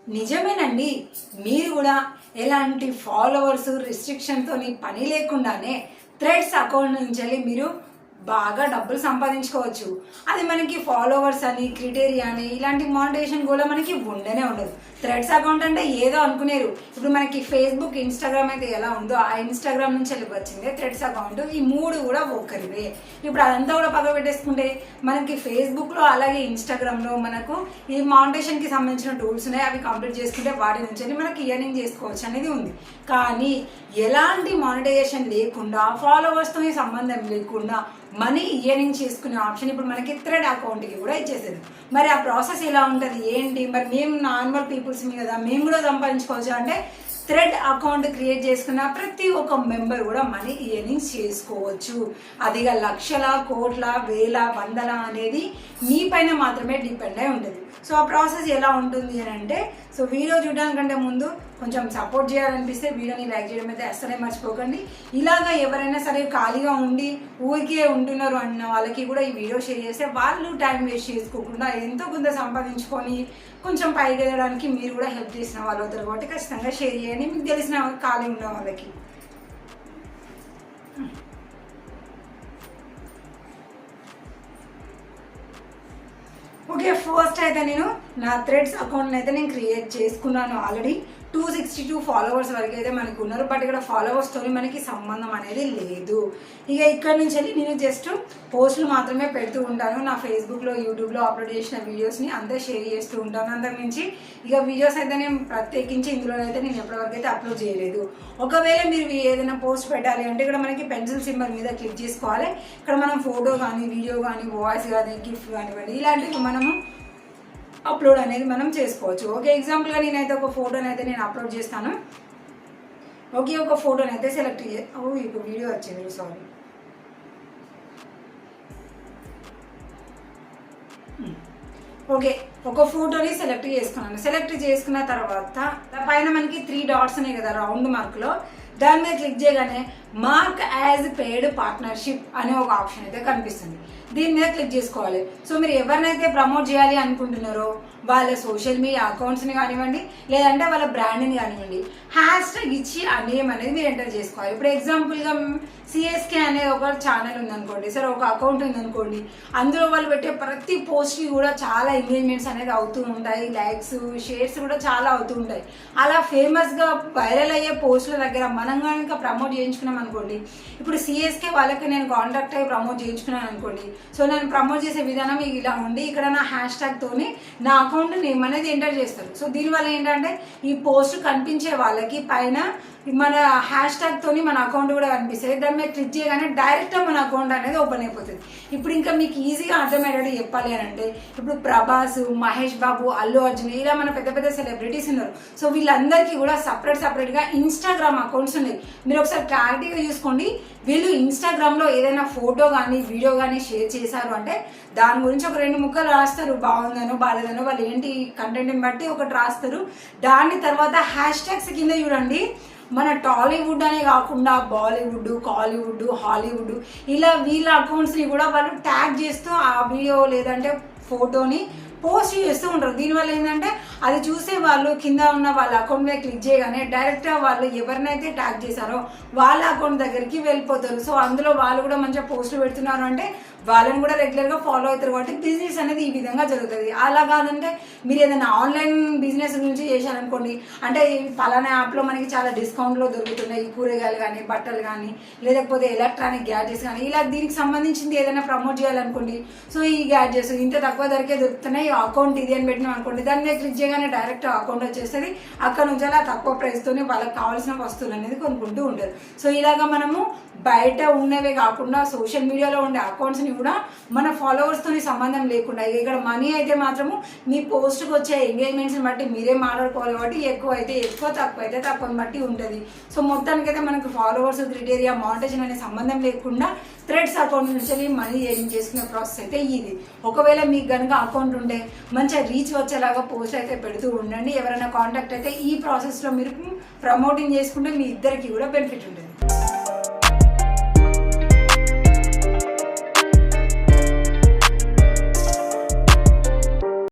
నిజమేనండి. మీరు కూడా ఎలాంటి ఫాలోవర్స్ రిస్ట్రిక్షన్తో పని లేకుండానే థ్రెడ్స్ అకౌంట్ నుంచి మీరు బాగా డబ్బులు సంపాదించుకోవచ్చు. అది మనకి ఫాలోవర్స్ అని క్రైటీరియా అని ఇలాంటి మానిటైజేషన్ కూడా మనకి ఉండనే ఉండదు. థ్రెడ్స్ అకౌంట్ అంటే ఏదో అనుకునేరు. ఇప్పుడు మనకి ఫేస్బుక్ ఇన్స్టాగ్రామ్ అయితే ఎలా ఉందో ఆ ఇన్స్టాగ్రామ్ నుంచి వచ్చింది థ్రెడ్స్ అకౌంట్. ఈ మూడు కూడా ఒక్కరివే. ఇప్పుడు అదంతా కూడా పక్క పెట్టేసుకుంటే మనకి ఫేస్బుక్లో అలాగే ఇన్స్టాగ్రామ్లో మనకు ఈ మానిటైజేషన్కి సంబంధించిన టూల్స్ ఉన్నాయి. అవి కంప్లీట్ చేసుకుంటే వాటి నుంచి మనకి ఎర్నింగ్ చేసుకోవచ్చు అనేది ఉంది. కానీ ఎలాంటి మానిటైజేషన్ లేకుండా ఫాలోవర్స్తో సంబంధం లేకుండా మనీ ఎర్నింగ్ చేసుకునే ఆప్షన్ ఇప్పుడు మనకి థ్రెడ్ అకౌంట్కి కూడా ఇచ్చేసేది. మరి ఆ ప్రాసెస్ ఎలా ఉంటుంది ఏంటి? మరి మేము నార్మల్ పీపుల్స్ కదా మేము కూడా సంపాదించుకోవచ్చు అంటే థ్రెడ్ అకౌంట్ క్రియేట్ చేసుకున్న ప్రతి ఒక్క మెంబర్ కూడా మనీ ఎర్నింగ్స్ చేసుకోవచ్చు. అదిగా లక్షల కోట్ల వేల వందల అనేది మీ పైన మాత్రమే డిపెండ్ అయి ఉంటుంది. సో ఆ ప్రాసెస్ ఎలా ఉంటుంది అని అంటే సో వీడియో చూడడానికంటే ముందు కొంచెం సపోర్ట్ చేయాలనిపిస్తే వీడియోని లైక్ చేయడం అయితే అస్సలే మర్చిపోకండి. ఇలాగా ఎవరైనా సరే ఖాళీగా ఉండి ఊరికే ఉంటున్నారు అన్న వాళ్ళకి కూడా ఈ వీడియో షేర్ చేస్తే వాళ్ళు టైం వేస్ట్ చేసుకోకుండా ఎంతో కొంత సంపాదించుకొని కొంచెం పైకి ఎదగడానికి మీరు కూడా హెల్ప్ చేసిన వాళ్ళు అవుతారు కాబట్టి ఖచ్చితంగా షేర్ చేయండి మీకు తెలిసిన ఖాళీ ఉన్న వాళ్ళకి. ఓకే, ఫస్ట్ అయితే నేను నా థ్రెడ్స్ అకౌంట్ని అయితే నేను క్రియేట్ చేసుకున్నాను. ఆల్రెడీ 262 ఫాలోవర్స్ వరకు అయితే మనకు ఉన్నారు. బట్ ఇక్కడ ఫాలోవర్స్తో మనకి సంబంధం అనేది లేదు. ఇక ఇక్కడ నుంచి వెళ్ళి నేను జస్ట్ పోస్టులు మాత్రమే పెడుతూ ఉంటాను. నా ఫేస్బుక్లో యూట్యూబ్లో అప్లోడ్ చేసిన వీడియోస్ని అంతే షేర్ చేస్తూ ఉంటాను. అంతకుమించి ఇక వీడియోస్ అయితే నేను ప్రత్యేకించి ఇందులో అయితే నేను ఎప్పటివరకు అయితే అప్లోడ్ చేయలేదు. ఒకవేళ మీరు ఏదైనా పోస్ట్ పెట్టాలి అంటే ఇక్కడ మనకి పెన్సిల్ సింబల్ మీద క్లిక్ చేసుకోవాలి. ఇక్కడ మనం ఫోటో కానీ వీడియో కానీ వాయిస్ కానీ గిఫ్ట్ కానివ్వండి ఇలాంటివి మనము అప్లోడ్ అనేది మనం చేసుకోవచ్చు. ఓకే, ఎగ్జాంపుల్గా నేనైతే ఒక ఫోటోని అయితే నేను అప్లోడ్ చేస్తాను. ఓకే, ఒక ఫోటోని అయితే సెలెక్ట్ ఇప్పుడు వీడియో వచ్చింది సారీ. ఓకే, ఒక ఫోటోని సెలెక్ట్ చేసుకున్నాను. సెలెక్ట్ చేసుకున్న తర్వాత పైన మనకి 3 డాట్స్ ఉన్నాయి కదా రౌండ్ మార్క్లో, దాని మీద క్లిక్ చేయగానే మార్క్ యాజ్ పెయిడ్ పార్ట్నర్షిప్ అనే ఒక ఆప్షన్ అయితే కనిపిస్తుంది. దీని మీద క్లిక్ చేసుకోవాలి. సో మీరు ఎవరినైతే ప్రమోట్ చేయాలి అనుకుంటున్నారో వాళ్ళ సోషల్ మీడియా అకౌంట్స్ని కానివ్వండి లేదంటే వాళ్ళ బ్రాండ్ని కానివ్వండి హ్యాష్ ట్యాగ్ ఇచ్చి ఆ నేమ్ అనేది మీరు ఎంటర్ చేసుకోవాలి. ఇప్పుడు ఎగ్జాంపుల్గా సిఎస్కే అనేది ఒక ఛానల్ ఉందనుకోండి, సరే ఒక అకౌంట్ ఉందనుకోండి, అందులో వాళ్ళు పెట్టే ప్రతి పోస్ట్కి కూడా చాలా ఎంగేజ్మెంట్స్ అనేది అవుతూ ఉంటాయి, లైక్స్ షేర్స్ కూడా చాలా అవుతూ ఉంటాయి. అలా ఫేమస్గా వైరల్ అయ్యే పోస్టుల దగ్గర మనం కనుక ప్రమోట్ చేయించుకున్నాం అనుకోండి, ఇప్పుడు సిఎస్కే వాళ్ళకి నేను కాంటాక్ట్ అయ్యి ప్రమోట్ చేయించుకున్నాను అనుకోండి, సో నేను ప్రమోట్ చేసే విధానం ఇలా ఉండి ఇక్కడ నా హ్యాష్ ట్యాగ్తోని నా అకౌంట్ నేమ్ అనేది ఎంటర్ చేస్తారు. సో దీనివల్ల ఏంటంటే ఈ పోస్ట్ కనిపించే వాళ్ళకి పైన మన హ్యాష్ ట్యాగ్తోని మన అకౌంట్ కూడా కనిపిస్తుంది. దాని మీద క్లిక్ చేయగానే డైరెక్ట్గా మన అకౌంట్ అనేది ఓపెన్ అయిపోతుంది. ఇప్పుడు ఇంకా మీకు ఈజీగా అర్థమయ్యేటట్టు చెప్పాలి అని అంటే ఇప్పుడు ప్రభాస్, మహేష్ బాబు, అల్లు అర్జున్ ఇలా మన పెద్ద పెద్ద సెలబ్రిటీస్ ఉన్నారు. సో వీళ్ళందరికీ కూడా సపరేట్గా ఇన్స్టాగ్రామ్ అకౌంట్స్ ఉన్నాయి. మీరు ఒకసారి క్లారిటీగా చూసుకోండి. వీళ్ళు ఇన్స్టాగ్రామ్లో ఏదైనా ఫోటో కానీ వీడియో కానీ షేర్ చేశారు అంటే దాని గురించి ఒక 2 ముక్కలు రాస్తారు, బాగుందనో బాగాలేదనో వాళ్ళు ఏంటి కంటెంట్ని బట్టి ఒకటి రాస్తారు. దాని తర్వాత హ్యాష్ ట్యాగ్స్ కింద చూడండి మన టాలీవుడ్ అనే కాకుండా బాలీవుడ్, కాలీవుడ్, హాలీవుడ్ ఇలా వీళ్ళ అకౌంట్స్ని కూడా వాళ్ళు ట్యాగ్ చేస్తూ ఆ వీడియో లేదంటే ఫోటోని పోస్ట్ చేస్తూ ఉంటారు. దీనివల్ల ఏంటంటే అది చూసే వాళ్ళు కింద ఉన్న వాళ్ళ అకౌంట్ మీద క్లిక్ చేయగానే డైరెక్ట్గా వాళ్ళు ఎవరినైతే ట్యాగ్ చేశారో వాళ్ళ అకౌంట్ దగ్గరికి వెళ్ళిపోతారు. సో అందులో వాళ్ళు కూడా మంచిగా పోస్టులు పెడుతున్నారు అంటే వాళ్ళని కూడా రెగ్యులర్గా ఫాలో అవుతారు కాబట్టి బిజినెస్ అనేది ఈ విధంగా జరుగుతుంది. అలా కాదంటే మీరు ఏదైనా ఆన్లైన్ బిజినెస్ గురించి చేశారనుకోండి, అంటే పలానా యాప్లో మనకి చాలా డిస్కౌంట్లో దొరుకుతున్నాయి కూరగాయలు కానీ బట్టలు కానీ లేకపోతే ఎలక్ట్రానిక్ గ్యాడ్జెట్స్ కానీ ఇలా దీనికి సంబంధించింది ఏదైనా ప్రమోట్ చేయాలనుకోండి, సో ఈ గ్యాడ్జెట్స్ ఇంత తక్కువ ధరకే దొరుకుతున్నాయి అకౌంట్ ఇది అని పెట్టినాం అనుకోండి, దాని మీద క్లిక్ చేయగానే డైరెక్ట్ అకౌంట్ వచ్చేస్తుంది. అక్కడ నుంచి అలా తక్కువ ప్రైస్తోనే వాళ్ళకి కావాల్సిన వస్తువులు అనేది కొనుక్కుంటూ ఉంటారు. సో ఇలాగా మనము బయట ఉన్నవే కాకుండా సోషల్ మీడియాలో ఉండే అకౌంట్స్ని కూడా మన ఫాలోవర్స్తో సంబంధం లేకుండా ఇక్కడ మనీ అయితే మాత్రము మీ పోస్ట్కి వచ్చే ఎంగేజ్మెంట్స్ని బట్టి మీరే మాట్లాడుకోవాలి కాబట్టి ఎక్కువ అయితే ఎక్కువ తక్కువ అయితే తక్కువని బట్టి ఉంటుంది. సో మొత్తానికైతే మనకు ఫాలోవర్స్ క్రైటీరియా మానిటైజేషన్ అనే సంబంధం లేకుండా థ్రెడ్స్ అకౌంట్ నుంచి మనీ ఎర్న్ చేసుకునే ప్రాసెస్ అయితే ఇది. ఒకవేళ మీకు కనుక అకౌంట్ ఉంటే మంచిగా రీచ్ వచ్చేలాగా పోస్ట్ అయితే పెడుతూ ఉండండి. ఎవరైనా కాంటాక్ట్ అయితే ఈ ప్రాసెస్లో మీరు ప్రమోటింగ్ చేసుకుంటే మీ ఇద్దరికి కూడా బెనిఫిట్ ఉంటుంది.